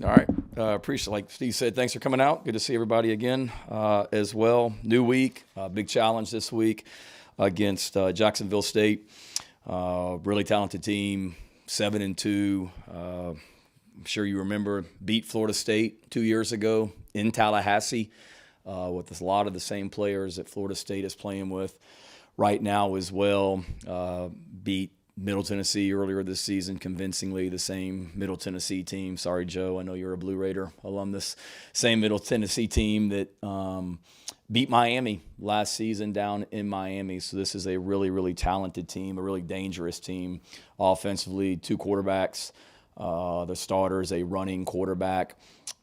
All right. Appreciate, like Steve said, thanks for coming out. Good to see everybody again as well. New week, big challenge this week against Jacksonville State. Really talented team, 7-2. I'm sure you remember beat Florida State 2 years ago in Tallahassee with a lot of the same players that Florida State is playing with right now as well. Beat Middle Tennessee earlier this season, convincingly, the same Middle Tennessee team. Sorry, Joe, I know you're a Blue Raider alumnus. Same Middle Tennessee team that beat Miami last season down in Miami. So this is a really, really talented team, a really dangerous team. Offensively, 2 quarterbacks. The starter is a running quarterback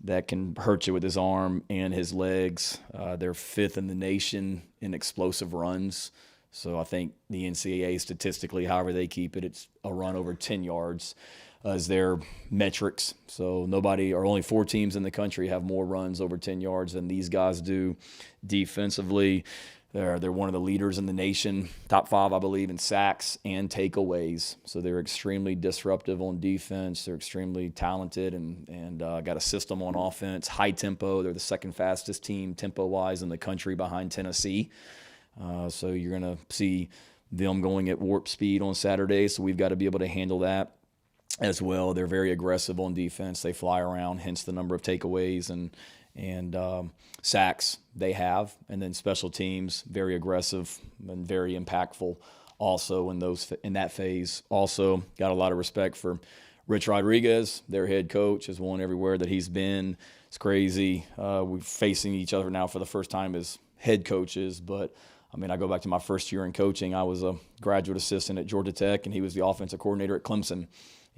that can hurt you with his arm and his legs. They're 5th in the nation in explosive runs. So I think the NCAA statistically, however they keep it, it's a run over 10 yards as their metrics. So only 4 teams in the country have more runs over 10 yards than these guys do. Defensively, they're one of the leaders in the nation, top 5, I believe, in sacks and takeaways. So they're extremely disruptive on defense. They're extremely talented and got a system on offense, high tempo. They're the 2nd fastest team tempo-wise in the country behind Tennessee. So you're going to see them going at warp speed on Saturday, so we've got to be able to handle that as well. They're very aggressive on defense. They fly around, hence the number of takeaways and sacks they have. And then special teams, very aggressive and very impactful also in that phase. Also got a lot of respect for Rich Rodriguez, their head coach, has won everywhere that he's been. It's crazy. We're facing each other now for the first time as head coaches, but I mean, I go back to my first year in coaching. I was a graduate assistant at Georgia Tech, and he was the offensive coordinator at Clemson.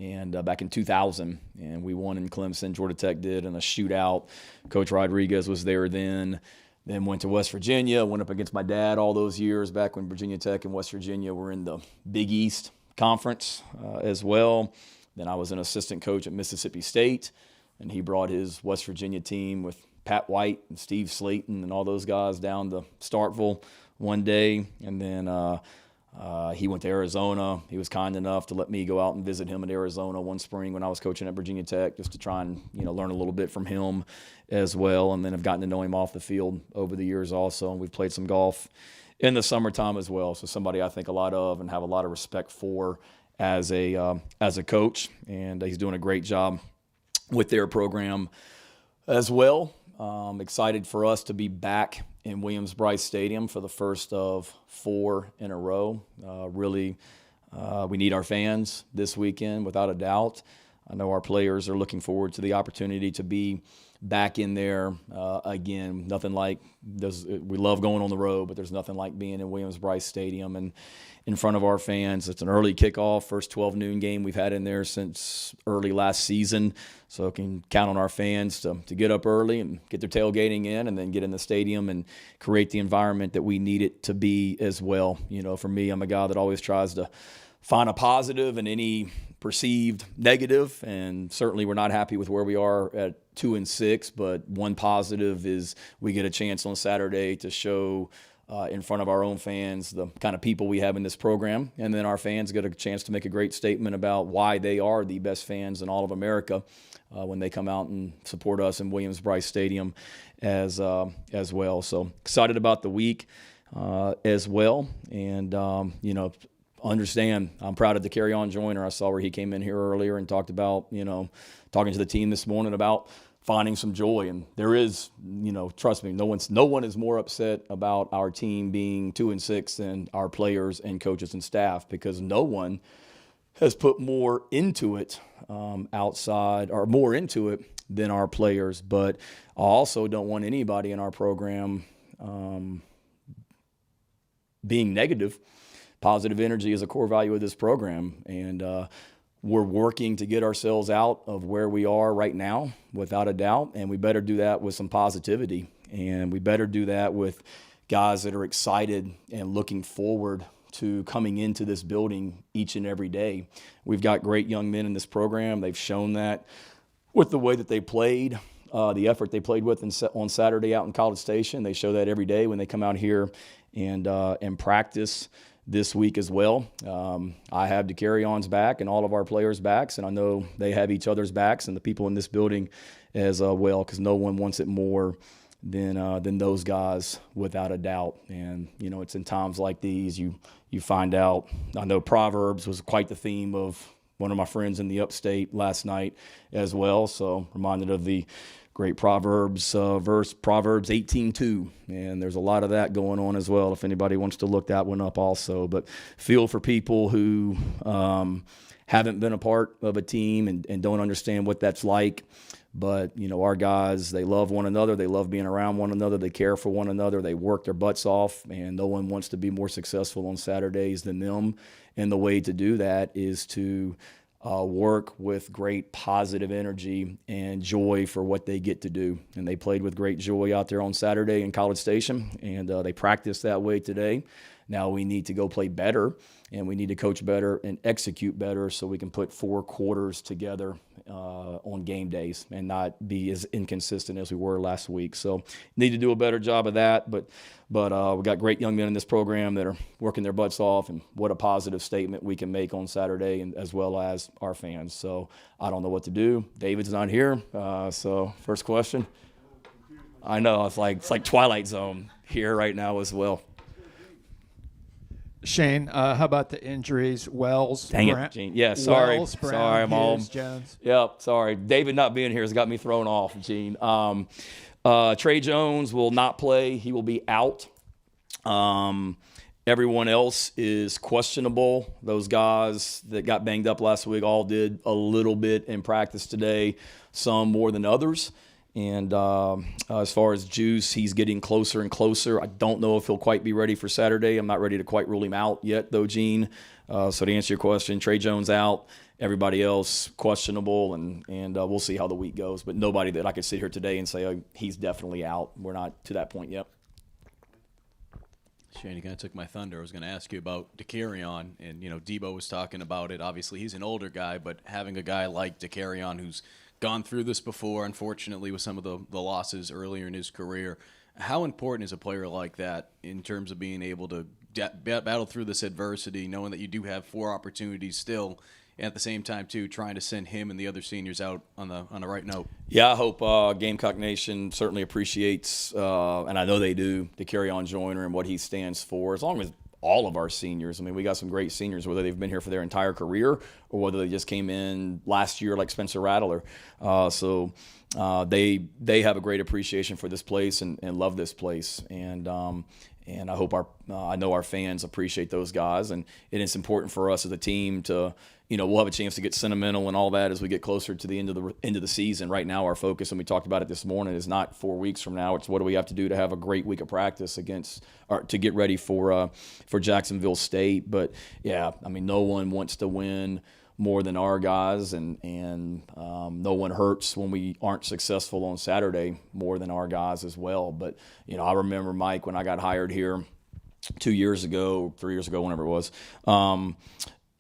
And back in 2000, and we won in Clemson. Georgia Tech did in a shootout. Coach Rodriguez was there then went to West Virginia, went up against my dad all those years back when Virginia Tech and West Virginia were in the Big East Conference as well. Then I was an assistant coach at Mississippi State, and he brought his West Virginia team with Pat White and Steve Slayton and all those guys down to Starkville one day, and then he went to Arizona. He was kind enough to let me go out and visit him in Arizona one spring when I was coaching at Virginia Tech, just to try and learn a little bit from him as well, and then have gotten to know him off the field over the years also, and we've played some golf in the summertime as well. So somebody I think a lot of and have a lot of respect for as a coach, and he's doing a great job with their program as well. Excited for us to be back in Williams-Brice Stadium for the first of 4 in a row. We need our fans this weekend, without a doubt. I know our players are looking forward to the opportunity to be back in there again. Nothing like this. We love going on the road, but there's nothing like being in Williams-Brice Stadium and in front of our fans. It's an early kickoff, first 12 noon game we've had in there since early last season. So can count on our fans to get up early and get their tailgating in, and then get in the stadium and create the environment that we need it to be as well. For me, I'm a guy that always tries to find a positive in any perceived negative, and certainly we're not happy with where we are at 2-6, but one positive is we get a chance on Saturday to show in front of our own fans the kind of people we have in this program, and then our fans get a chance to make a great statement about why they are the best fans in all of America when they come out and support us in Williams-Brice Stadium as well. So excited about the week as well, and understand I'm proud of the Carryon Joiner. I saw where he came in here earlier and talked about, talking to the team this morning about finding some joy. And there is, trust me, no one is more upset about our team being 2-6 than our players and coaches and staff, because no one has put more into it more into it than our players. But I also don't want anybody in our program being negative. Positive energy is a core value of this program, and we're working to get ourselves out of where we are right now, without a doubt, and we better do that with some positivity, and we better do that with guys that are excited and looking forward to coming into this building each and every day. We've got great young men in this program. They've shown that with the way that they played, the effort they played with on Saturday out in College Station. They show that every day when they come out here and practice this week as well. I have the Carryon's back and all of our players' backs, and I know they have each other's backs and the people in this building as well, because no one wants it more than those guys, without a doubt. And it's in times like these you find out. I know Proverbs was quite the theme of one of my friends in the upstate last night as well. So reminded of the great Proverbs verse, Proverbs 18:2. And there's a lot of that going on as well, if anybody wants to look that one up also. But feel for people who haven't been a part of a team and don't understand what that's like. But, our guys, they love one another. They love being around one another. They care for one another. They work their butts off, and no one wants to be more successful on Saturdays than them. And the way to do that is to work with great positive energy and joy for what they get to do. And they played with great joy out there on Saturday in College Station, and they practiced that way today. Now we need to go play better, and we need to coach better and execute better so we can put 4 quarters together on game days and not be as inconsistent as we were last week. So need to do a better job of that. But we got great young men in this program that are working their butts off, and what a positive statement we can make on Saturday, and as well as our fans. So I don't know what to do. David's not here. So first question. I know it's like Twilight Zone here right now as well. Shane, how about the injuries? Wells, Dang it, Gene. Yeah, sorry. Wells, Brown, sorry, I'm all. Hughes, Jones. Yep, sorry. David not being here has got me thrown off, Gene. Trey Jones will not play. He will be out. Everyone else is questionable. Those guys that got banged up last week all did a little bit in practice today, some more than others. And as far as Juice, he's getting closer and closer. I don't know if he'll quite be ready for Saturday. I'm not ready to quite rule him out yet, though, Gene. So to answer your question, Trey Jones out. Everybody else questionable, and we'll see how the week goes. But nobody that I could sit here today and say, oh, he's definitely out. We're not to that point yet. Shane, you kind of took my thunder. I was going to ask you about Carryon, and Debo was talking about it. Obviously, he's an older guy, but having a guy like Carryon who's gone through this before, unfortunately, with some of the losses earlier in his career, how important is a player like that in terms of being able to battle through this adversity, knowing that you do have 4 opportunities still, and at the same time, too, trying to send him and the other seniors out on the right note? Yeah, I hope Gamecock Nation certainly appreciates, and I know they do, the Carryon Joiner and what he stands for, as long as all of our seniors. I mean, we got some great seniors, whether they've been here for their entire career or whether they just came in last year like Spencer Rattler. So they have a great appreciation for this place and love this place. And I hope I know our fans appreciate those guys. And it's important for us as a team to, we'll have a chance to get sentimental and all that as we get closer to the end of the season. Right now, our focus, and we talked about it this morning, is not 4 weeks from now. It's what do we have to do to have a great week of practice to get ready for Jacksonville State. But yeah, I mean, no one wants to win more than our guys, and no one hurts when we aren't successful on Saturday more than our guys as well. But I remember, Mike, when I got hired here 2 years ago, 3 years ago, whenever it was.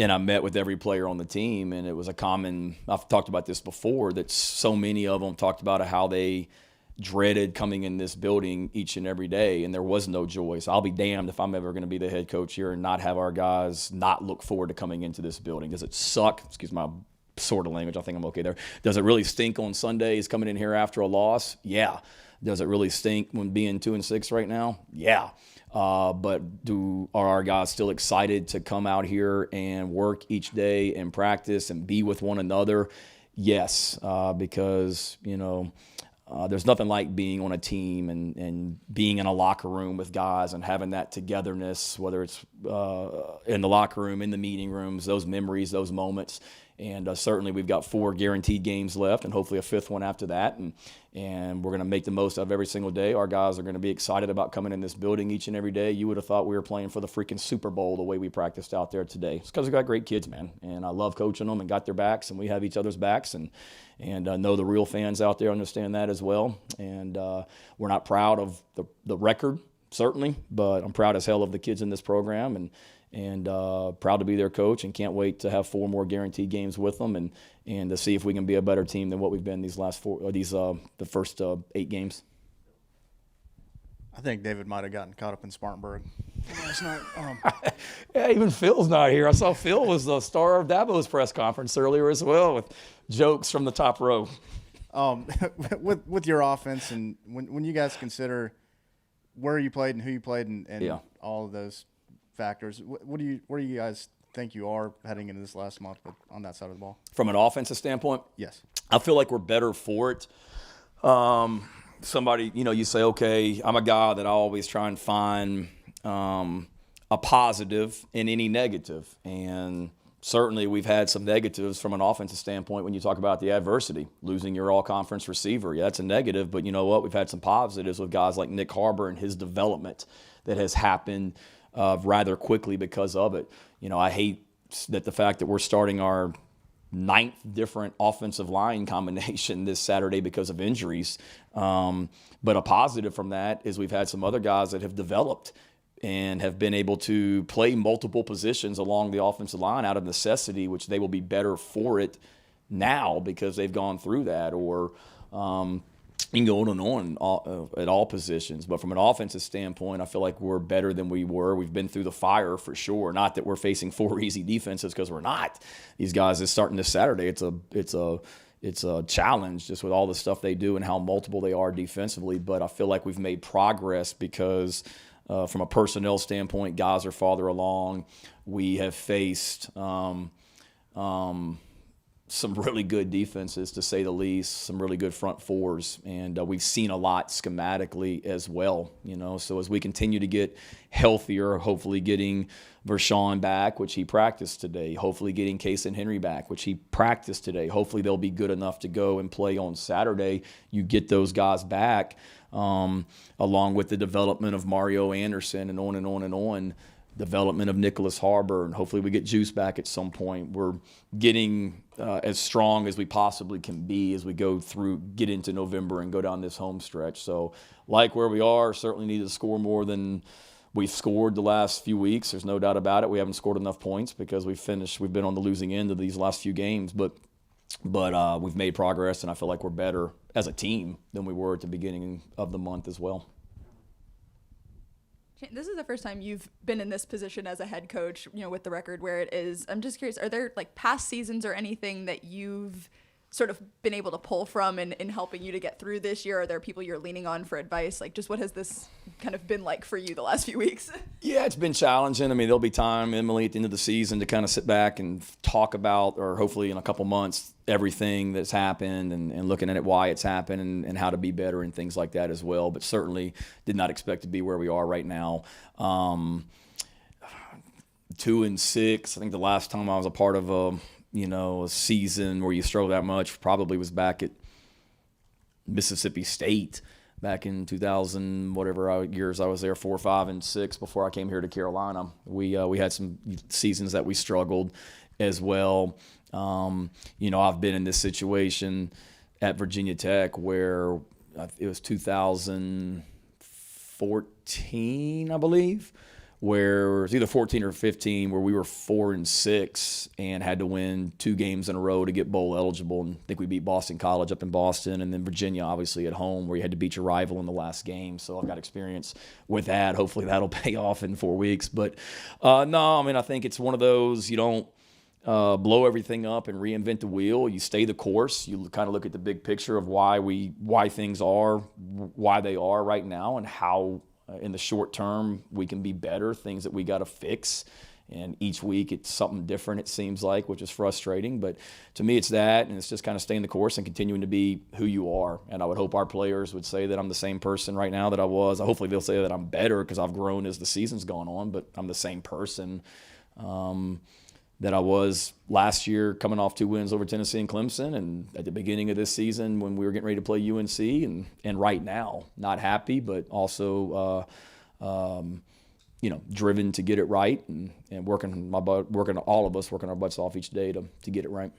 And I met with every player on the team, and it was I've talked about this before, that so many of them talked about how they dreaded coming in this building each and every day, and there was no joy. So I'll be damned if I'm ever going to be the head coach here and not have our guys not look forward to coming into this building. Does it suck? Excuse my sort of language. I think I'm okay there. Does it really stink on Sundays coming in here after a loss? Yeah. Does it really stink when being 2-6 right now? Yeah. But are our guys still excited to come out here and work each day and practice and be with one another? Yes, because, there's nothing like being on a team and being in a locker room with guys and having that togetherness, whether it's in the locker room, in the meeting rooms, those memories, those moments. And certainly we've got 4 guaranteed games left and hopefully a 5th one after that. And we're going to make the most of every single day. Our guys are going to be excited about coming in this building each and every day. You would have thought we were playing for the freaking Super Bowl the way we practiced out there today. It's because we got great kids, man. And I love coaching them and got their backs, and we have each other's backs. And know the real fans out there understand that as well. And we're not proud of the record, certainly, but I'm proud as hell of the kids in this program, and proud to be their coach, and can't wait to have 4 more guaranteed games with them and to see if we can be a better team than what we've been these last 4 the first 8 games. I think David might have gotten caught up in Spartanburg last night. Yeah, even Phil's not here. I saw Phil was the star of Dabo's press conference earlier as well with jokes from the top row. With your offense and when you guys consider where you played and who you played and all of those factors, where do you guys think you are heading into this last month on that side of the ball? From an offensive standpoint? Yes. I feel like we're better for it. Somebody, you say, okay, I'm a guy that I always try and find a positive in any negative. And certainly we've had some negatives from an offensive standpoint when you talk about the adversity. Losing your all-conference receiver, yeah, that's a negative. But you know what? We've had some positives with guys like Nick Harbor and his development that has happened rather quickly because of it. I hate that the fact that we're starting our 9th different offensive line combination this Saturday because of injuries. But a positive from that is we've had some other guys that have developed and have been able to play multiple positions along the offensive line out of necessity, which they will be better for it now because they've gone through that. Or you can go on at all positions. But from an offensive standpoint, I feel like we're better than we were. We've been through the fire for sure. Not that we're facing 4 easy defenses, because we're not. These guys is starting this Saturday. It's a challenge just with all the stuff they do and how multiple they are defensively. But I feel like we've made progress because from a personnel standpoint, guys are farther along. We have faced some really good defenses, to say the least, some really good front fours, and we've seen a lot schematically as well. So as we continue to get healthier, hopefully getting Vershawn back, which he practiced today, hopefully getting Case and Henry back, which he practiced today, hopefully they'll be good enough to go and play on Saturday. You get those guys back, along with the development of Mario Anderson and on and on and on. Development of Nicholas Harbor, and hopefully we get Juice back at some point. We're getting as strong as we possibly can be as we get into November and go down this home stretch. So like where we are, certainly need to score more than we've scored the last few weeks. There's no doubt about it. We haven't scored enough points because we've been on the losing end of these last few games, but we've made progress, and I feel like we're better as a team than we were at the beginning of the month as well. This is the first time you've been in this position as a head coach, with the record where it is. I'm just curious, are there past seasons or anything that you've sort of been able to pull from in helping you to get through this year? Are there people you're leaning on for advice? Just what has this kind of been like for you the last few weeks? Yeah, it's been challenging. I mean, there'll be time, Emily, at the end of the season to kind of sit back and talk about, or hopefully in a couple months, everything that's happened and looking at it, why it's happened and how to be better and things like that as well. But certainly did not expect to be where we are right now. 2-6. I think the last time I was a part of a season where you struggle that much probably was back at Mississippi State back in 2000, whatever years I was there, 4, 5, and 6 before I came here to Carolina. We had some seasons that we struggled as well. I've been in this situation at Virginia Tech where it was 2014, I believe, where it was either 14 or 15, where we were 4-6 and had to win 2 games in a row to get bowl eligible. And I think we beat Boston College up in Boston, and then Virginia, obviously, at home, where you had to beat your rival in the last game. So I've got experience with that. Hopefully that'll pay off in 4 weeks. But no, I mean, I think it's one of those, you don't blow everything up and reinvent the wheel. You stay the course. You kind of look at the big picture of why things are, why they are right now, and how in the short term we can be better, things that we got to fix. And each week it's something different, it seems like, which is frustrating. But to me, it's that, and it's just kind of staying the course and continuing to be who you are. And I would hope our players would say that I'm the same person right now that I was. Hopefully they'll say that I'm better because I've grown as the season's gone on, but I'm the same person that I was last year, coming off 2 wins over Tennessee and Clemson, and at the beginning of this season when we were getting ready to play UNC, and right now, not happy, but also driven to get it right, and working all of us working our butts off each day to get it right.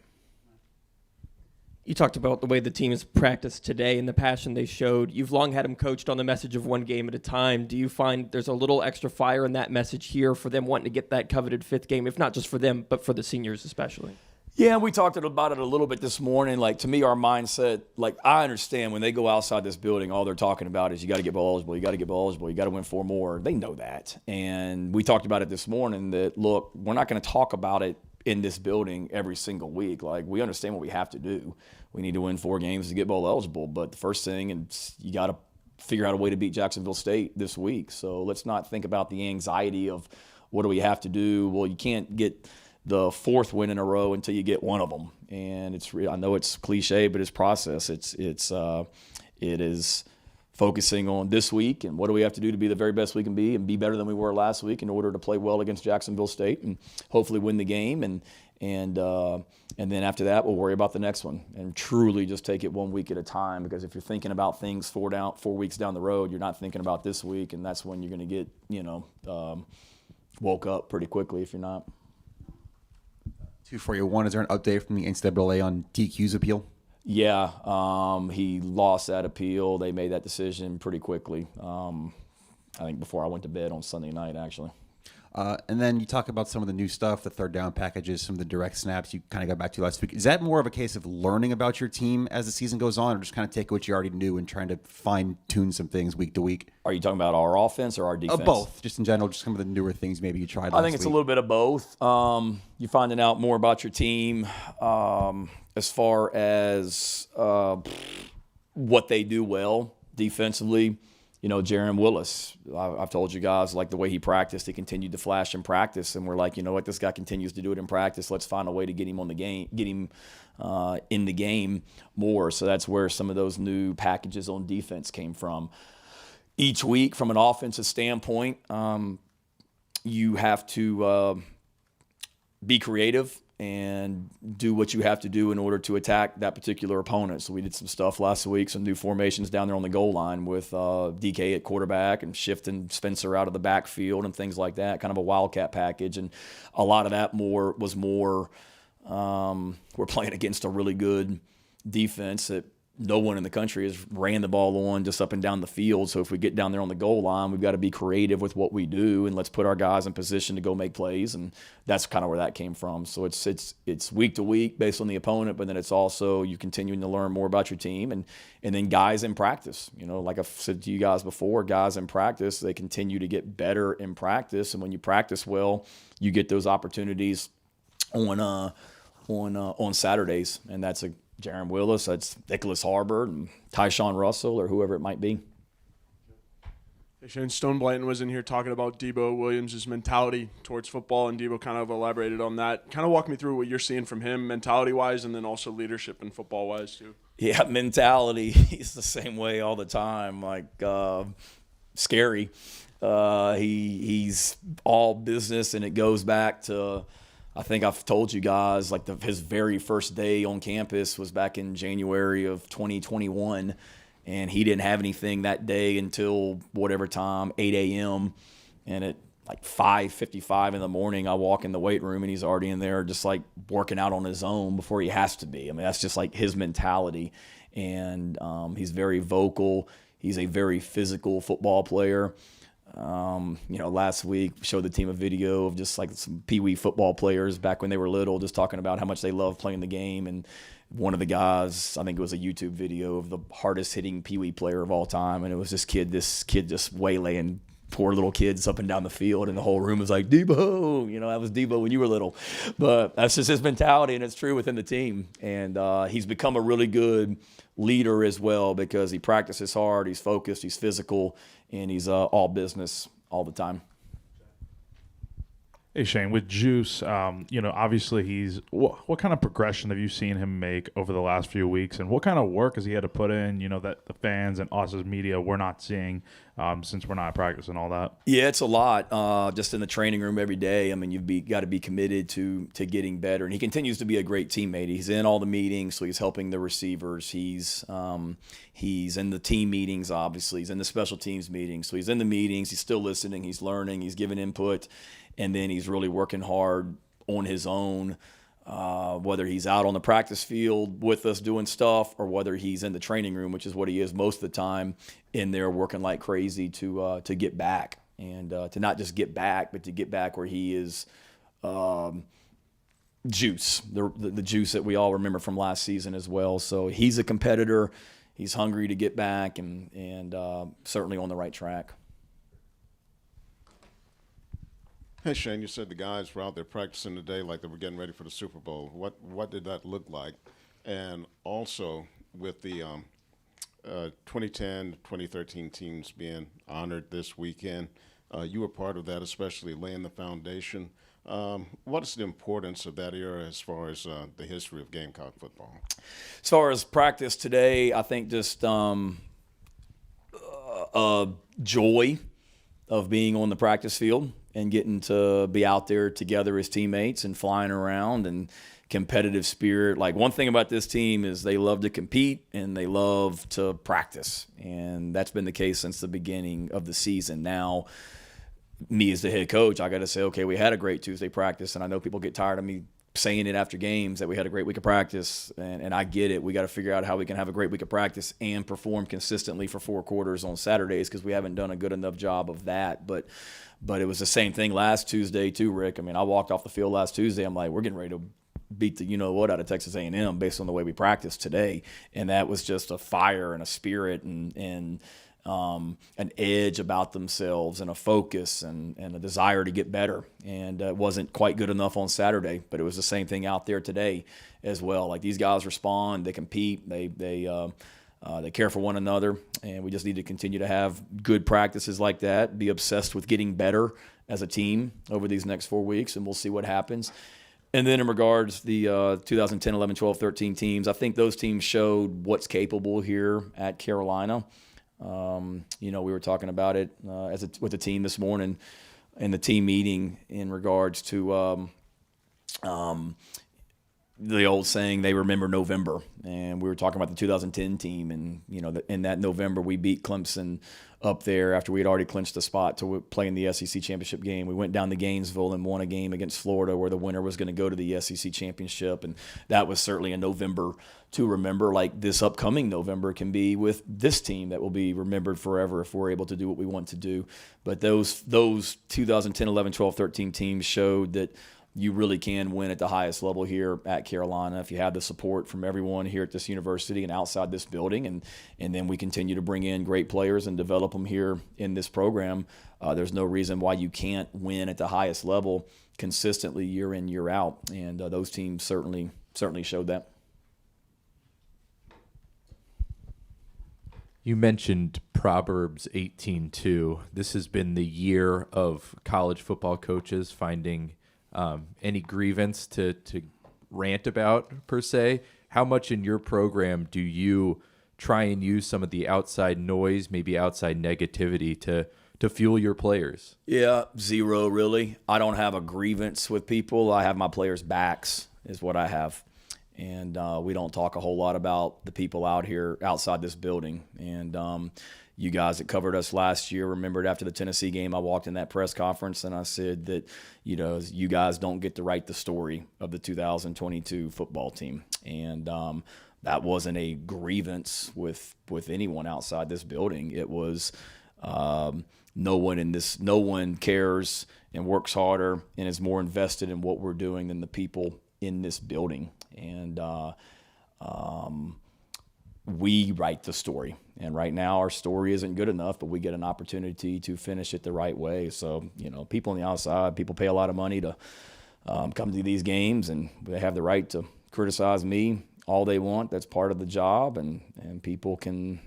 You talked about the way the team has practiced today and the passion they showed. You've long had them coached on the message of 1 game at a time. Do you find there's a little extra fire in that message here for them wanting to get that coveted 5th game, if not just for them, but for the seniors especially? Yeah, we talked about it a little bit this morning. Like, to me, our mindset, like, I understand when they go outside this building, all they're talking about is you got to get bowl eligible, you got to get bowl eligible, you got to win 4 more. They know that. And we talked about it this morning that, look, we're not going to talk about it in this building every single week. Like, we understand what we have to do. We need to win 4 games to get bowl eligible. But the first thing, and you got to figure out a way to beat Jacksonville State this week. So let's not think about the anxiety of what do we have to do. Well, you can't get the 4th win in a row until you get one of them. And I know it's cliche, but it's process. It is focusing on this week and what do we have to do to be the very best we can be and be better than we were last week in order to play well against Jacksonville State and hopefully win the game. And then after that, we'll worry about the next one and truly just take it 1 week at a time, because if you're thinking about things 4 weeks down the road, you're not thinking about this week, and that's when you're going to get, woke up pretty quickly if you're not. 2 for you. 1, is there an update from the NCAA on DQ's appeal? Yeah, he lost that appeal. They made that decision pretty quickly. I think before I went to bed on Sunday night, actually. And then you talk about some of the new stuff, the third down packages, some of the direct snaps you kind of got back to last week. Is that more of a case of learning about your team as the season goes on, or just kind of take what you already knew and trying to fine-tune some things week to week? Are you talking about our offense or our defense? Both, just in general, just some of the newer things maybe you tried last week. I think it's a little bit of both. You're finding out more about your team as far as what they do well defensively. Jaron Willis, I've told you guys, like the way he practiced, he continued to flash in practice. And we're like, you know what, this guy continues to do it in practice. Let's find a way to get him in the game more. So that's where some of those new packages on defense came from. Each week, from an offensive standpoint, you have to be creative and do what you have to do in order to attack that particular opponent. So we did some stuff last week, some new formations down there on the goal line with DK at quarterback and shifting Spencer out of the backfield and things like that, kind of a wildcat package. And a lot of that was more we're playing against a really good defense that no one in the country has ran the ball on just up and down the field. So if we get down there on the goal line, we've got to be creative with what we do, and let's put our guys in position to go make plays. And that's kind of where that came from. So it's week to week based on the opponent, but then it's also you continuing to learn more about your team and then guys in practice. Like I've said to you guys before, guys in practice, they continue to get better in practice. And when you practice well, you get those opportunities on Saturdays, and that's Jaron Willis, that's Nicholas Harbor and Tyshawn Russell or whoever it might be. Hey, Shane, Stone Blanton was in here talking about Debo Williams' mentality towards football, and Debo kind of elaborated on that. Kind of walk me through what you're seeing from him mentality-wise and then also leadership and football-wise too. Yeah, mentality. He's the same way all the time, like scary. He's all business, and it goes back to – I think I've told you guys, like his very first day on campus was back in January of 2021, and he didn't have anything that day until whatever time, 8 a.m., and at like 5:55 in the morning, I walk in the weight room, and he's already in there just like working out on his own before he has to be. I mean, that's just like his mentality, and he's very vocal. He's a very physical football player. Last week showed the team a video of just like some peewee football players back when they were little, just talking about how much they love playing the game. And one of the guys, I think it was a YouTube video of the hardest hitting peewee player of all time. And it was this kid just waylaying poor little kids up and down the field. And the whole room was like, Debo, that was Debo when you were little. But that's just his mentality, and it's true within the team. And he's become a really good leader as well because he practices hard, he's focused, he's physical, and he's all business all the time. Hey, Shane, with Juice, obviously he's what kind of progression have you seen him make over the last few weeks, and what kind of work has he had to put in, that the fans and us as media we're not seeing since we're not practicing all that? Yeah, it's a lot just in the training room every day. I mean, you've got to be committed to getting better, and he continues to be a great teammate. He's in all the meetings, so he's helping the receivers. He's in the team meetings, obviously. He's in the special teams meetings, so he's in the meetings. He's still listening. He's learning. He's giving input. And then he's really working hard on his own, whether he's out on the practice field with us doing stuff or whether he's in the training room, which is what he is most of the time, in there working like crazy to get back and to not just get back, but to get back where he is juice, the juice that we all remember from last season as well. So he's a competitor. He's hungry to get back and certainly on the right track. Hey, Shane, you said the guys were out there practicing today like they were getting ready for the Super Bowl. What did that look like? And also, with the 2010, 2013 teams being honored this weekend, you were part of that, especially laying the foundation. What is the importance of that era as far as the history of Gamecock football? As far as practice today, I think just joy of being on the practice field and getting to be out there together as teammates and flying around and competitive spirit. Like, one thing about this team is they love to compete and they love to practice. And that's been the case since the beginning of the season. Now, me as the head coach, I got to say, okay, we had a great Tuesday practice. And I know people get tired of me saying it after games that we had a great week of practice, and I get it. We got to figure out how we can have a great week of practice and perform consistently for 4 quarters on Saturdays, because we haven't done a good enough job of that. But it was the same thing last Tuesday too, Rick. I mean, I walked off the field last Tuesday. I'm like, we're getting ready to beat the you-know-what out of Texas A&M based on the way we practiced today. And that was just a fire and a spirit and an edge about themselves and a focus and a desire to get better. And it wasn't quite good enough on Saturday, but it was the same thing out there today as well. Like, these guys respond, they compete, they care for one another, and we just need to continue to have good practices like that, be obsessed with getting better as a team over these next 4 weeks, and we'll see what happens. And then in regards to the 2010, 11, 12, 13 teams, I think those teams showed what's capable here at Carolina. We were talking about it with the team this morning in the team meeting in regards to the old saying, they remember November. And we were talking about the 2010 team. And, in that November, we beat Clemson up there after we had already clinched the spot to play in the SEC championship game. We went down to Gainesville and won a game against Florida where the winner was going to go to the SEC championship. And that was certainly a November to remember. Like, this upcoming November can be with this team that will be remembered forever if we're able to do what we want to do. But those 2010, 11, 12, 13 teams showed that you really can win at the highest level here at Carolina if you have the support from everyone here at this university and outside this building, and then we continue to bring in great players and develop them here in this program. There's no reason why you can't win at the highest level consistently year in, year out, and those teams certainly showed that. You mentioned Proverbs 18:2. This has been the year of college football coaches finding any grievance to rant about, per se. How much in your program do you try and use some of the outside noise, maybe outside negativity to fuel your players? Yeah, zero, really. I don't have a grievance with people. I have my players' backs is what I have. And we don't talk a whole lot about the people out here outside this building. And you guys that covered us last year remembered after the Tennessee game, I walked in that press conference and I said that, you guys don't get to write the story of the 2022 football team. And that wasn't a grievance with anyone outside this building. It was no one cares and works harder and is more invested in what we're doing than the people in this building. And we write the story. And right now our story isn't good enough, but we get an opportunity to finish it the right way. So, people on the outside, people pay a lot of money to come to these games, and they have the right to criticize me all they want. That's part of the job, and people can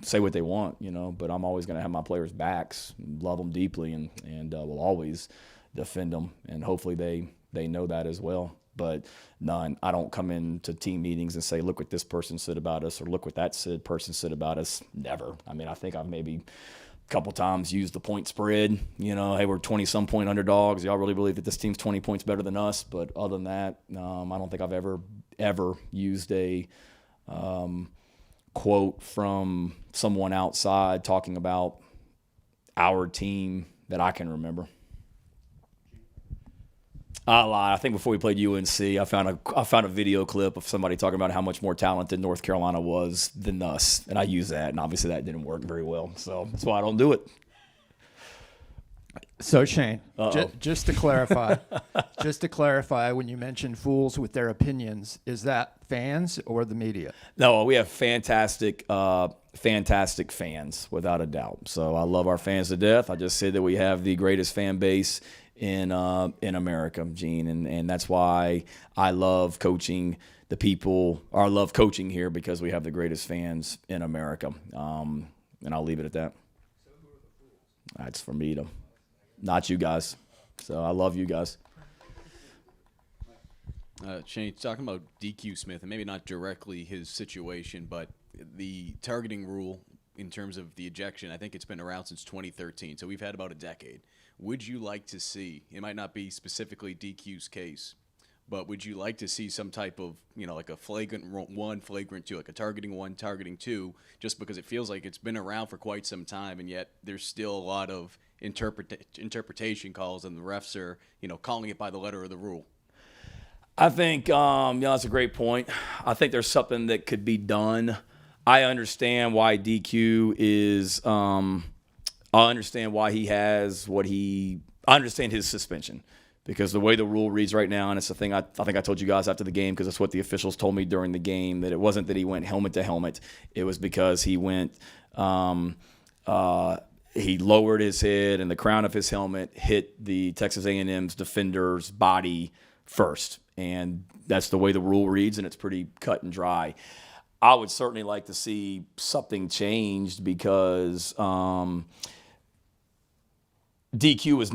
say what they want, but I'm always going to have my players' backs, love them deeply, and will always defend them. And hopefully they know that as well. But none. I don't come into team meetings and say, look what this person said about us, or look what that person said about us. Never. I mean, I think I've maybe a couple times used the point spread. Hey, we're 20-some point underdogs. Y'all really believe that this team's 20 points better than us? But other than that, I don't think I've ever used a quote from someone outside talking about our team that I can remember. I lied. I think before we played UNC, I found a video clip of somebody talking about how much more talented North Carolina was than us, and I used that, and obviously that didn't work very well. So that's why I don't do it. So Shane, Uh-oh. just to clarify, when you mention fools with their opinions, is that fans or the media? No, we have fantastic fans, without a doubt. So I love our fans to death. I just said that we have the greatest fan base in America, Gene, and that's why I love coaching the people. Or I love coaching here because we have the greatest fans in America. And I'll leave it at that. That's for me to, not you guys. So I love you guys. Shane, talking about DQ Smith, and maybe not directly his situation, but the targeting rule in terms of the ejection, I think it's been around since 2013, so we've had about a decade. Would you like to see, it might not be specifically DQ's case, but would you like to see some type of, like a flagrant 1, flagrant 2, like a targeting 1, targeting 2, just because it feels like it's been around for quite some time, and yet there's still a lot of interpretation calls, and the refs are, calling it by the letter of the rule? I think that's a great point. I think there's something that could be done. I understand why DQ is. I understand why he has what he. I understand his suspension because the way the rule reads right now, and it's the thing I think I told you guys after the game because it's what the officials told me during the game, that it wasn't that he went helmet to helmet. It was because he went. He lowered his head and the crown of his helmet hit the Texas A&M's defender's body first. And that's the way the rule reads, and it's pretty cut and dry. I would certainly like to see something changed because DQ was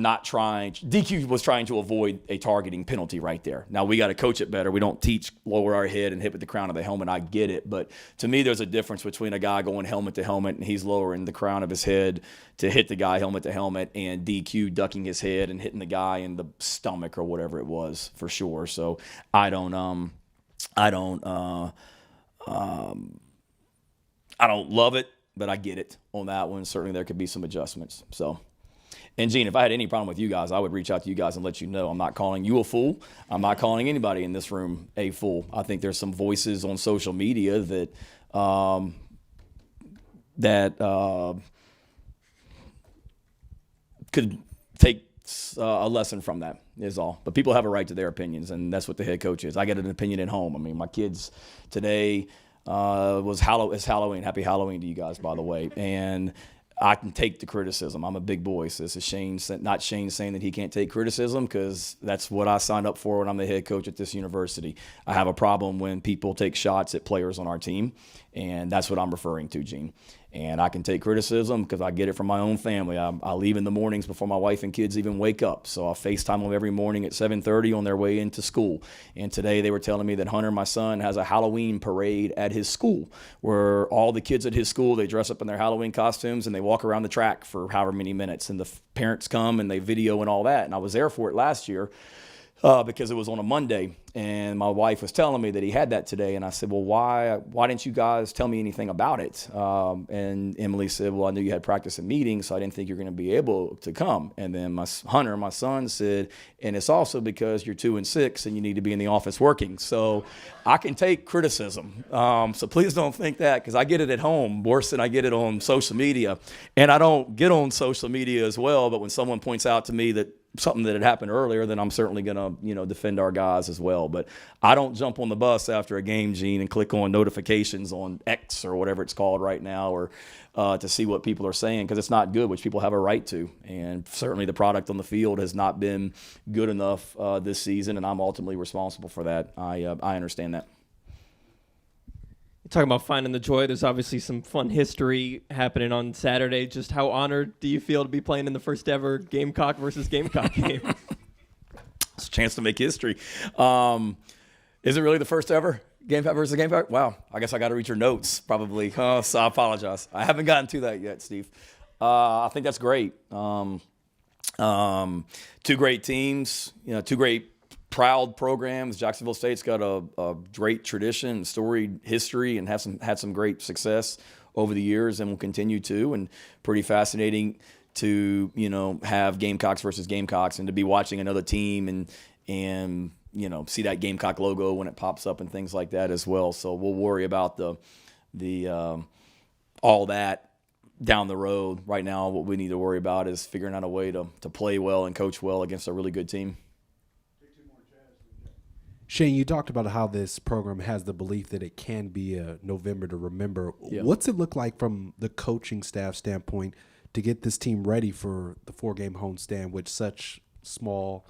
trying to avoid a targeting penalty right there. Now, we got to coach it better. We don't teach lower our head and hit with the crown of the helmet. I get it. But to me, there's a difference between a guy going helmet to helmet and he's lowering the crown of his head to hit the guy helmet to helmet, and DQ ducking his head and hitting the guy in the stomach or whatever it was, for sure. So I don't love it, but I get it on that one. Certainly there could be some adjustments. So. And, Gene, if I had any problem with you guys, I would reach out to you guys and let you know. I'm not calling you a fool. I'm not calling anybody in this room a fool. I think there's some voices on social media that could take a lesson from that is all. But people have a right to their opinions, and that's what the head coach is. I get an opinion at home. I mean, my kids today it's Halloween. Happy Halloween to you guys, by the way. And I can take the criticism. I'm a big boy. So this is not Shane saying that he can't take criticism, because that's what I signed up for when I'm the head coach at this university. I have a problem when people take shots at players on our team, and that's what I'm referring to, Gene. And I can take criticism because I get it from my own family. I leave in the mornings before my wife and kids even wake up. So I FaceTime them every morning at 7:30 on their way into school. And today they were telling me that Hunter, my son, has a Halloween parade at his school where all the kids at his school, they dress up in their Halloween costumes and they walk around the track for however many minutes. And the parents come and they video and all that. And I was there for it last year. Because it was on a Monday, and my wife was telling me that he had that today, and I said, well, why didn't you guys tell me anything about it? And Emily said, well, I knew you had practice and meetings, so I didn't think you're going to be able to come. And then Hunter, my son, said, and it's also because you're 2 and 6 and you need to be in the office working. So I can take criticism. So please don't think that, because I get it at home worse than I get it on social media. And I don't get on social media as well, but when someone points out to me that something that had happened earlier, then I'm certainly going to, defend our guys as well. But I don't jump on the bus after a game, Gene, and click on notifications on X or whatever it's called right now, or to see what people are saying, because it's not good, which people have a right to. And certainly the product on the field has not been good enough this season, and I'm ultimately responsible for that. I understand that. Talking about finding the joy, there's obviously some fun history happening on Saturday. Just how honored do you feel to be playing in the first ever Gamecock versus Gamecock game? It's a chance to make history. Is it really the first ever Gamecock versus Gamecock? Wow, I guess I got to read your notes probably. So I apologize. I haven't gotten to that yet, Steve. I think that's great. Two great teams, two great proud programs. Jacksonville State's got a great tradition, storied history, and had some great success over the years, and will continue to. And pretty fascinating to have Gamecocks versus Gamecocks, and to be watching another team and see that Gamecock logo when it pops up and things like that as well. So we'll worry about the all that down the road. Right now, what we need to worry about is figuring out a way to play well and coach well against a really good team. Shane, you talked about how this program has the belief that it can be a November to remember. Yeah. What's it look like from the coaching staff standpoint to get this team ready for the 4-game homestand with such small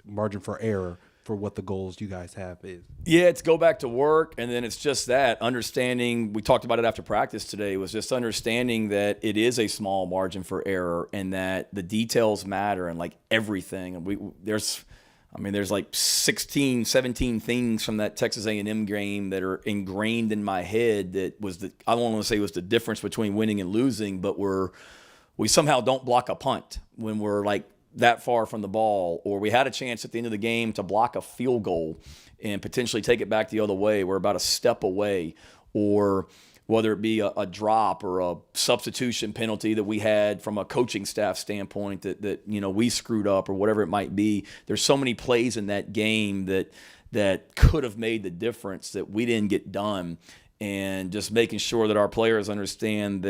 margin for error for what the goals you guys have is? Yeah, it's go back to work, and then it's just that understanding. We talked about it after practice today. Was just understanding that it is a small margin for error, and that the details matter, and like everything. And there's like 16, 17 things from that Texas A&M game that are ingrained in my head. That was I don't want to say was the difference between winning and losing, but we somehow don't block a punt when we're like that far from the ball, or we had a chance at the end of the game to block a field goal and potentially take it back the other way. We're about a step away, or whether it be a drop or a substitution penalty that we had from a coaching staff standpoint that we screwed up, or whatever it might be. There's so many plays in that game that could have made the difference that we didn't get done, and just making sure that our players understand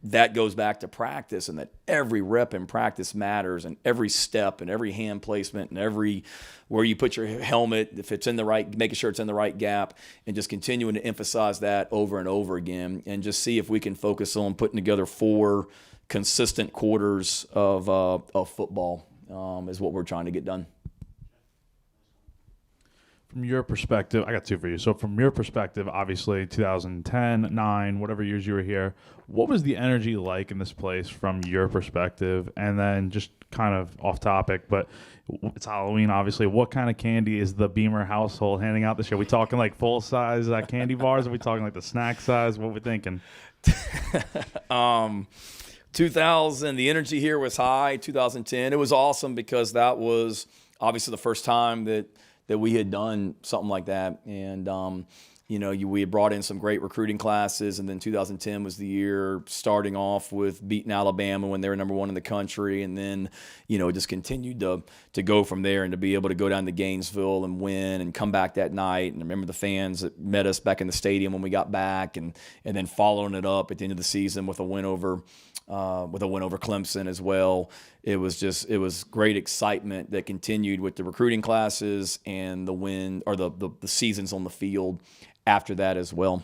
that goes back to practice, and that every rep in practice matters, and every step and every hand placement and every where you put your helmet, if it's in the right, making sure it's in the right gap, and just continuing to emphasize that over and over again, and just see if we can focus on putting together 4 consistent quarters of football is what we're trying to get done. From your perspective, I got 2 for you. So from your perspective, obviously 2010, 9, whatever years you were here, what was the energy like in this place from your perspective? And then just kind of off topic, but it's Halloween, obviously. What kind of candy is the Beamer household handing out this year? Are we talking like full-size candy bars? Are we talking like the snack size? What are we thinking? 2000, the energy here was high. 2010, it was awesome because that was obviously the first time that we had done something like that. And, we had brought in some great recruiting classes. And then 2010 was the year starting off with beating Alabama when they were number 1 in the country. And then, it just continued to go from there, and to be able to go down to Gainesville and win and come back that night. And I remember the fans that met us back in the stadium when we got back, and then following it up at the end of the season with a win over Clemson as well. It was great excitement that continued with the recruiting classes and the win, or the seasons on the field after that as well.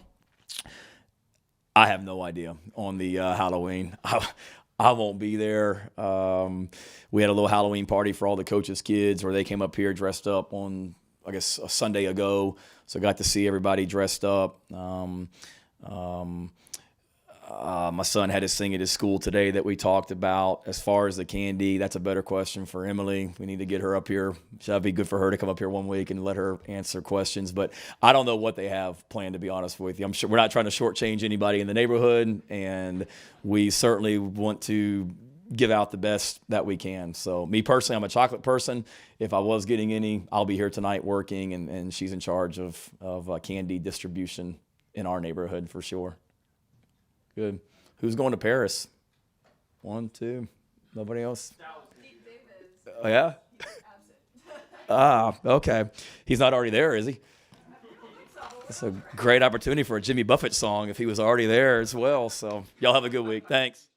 I have no idea on the Halloween. I won't be there. We had a little Halloween party for all the coaches' kids where they came up here dressed up on, I guess, a Sunday ago. So I got to see everybody dressed up. My son had his thing at his school today that we talked about. As far as the candy, that's a better question for Emily. We need to get her up here. That'd be good for her to come up here one week and let her answer questions. But I don't know what they have planned, to be honest with you. I'm sure we're not trying to shortchange anybody in the neighborhood, and we certainly want to give out the best that we can. So me personally, I'm a chocolate person. If I was getting any, I'll be here tonight working, and she's in charge of candy distribution in our neighborhood for sure. Good. Who's going to Paris? 1, 2. Nobody else? Oh, yeah? Okay. He's not already there, is he? That's a great opportunity for a Jimmy Buffett song if he was already there as well. So y'all have a good week. Thanks.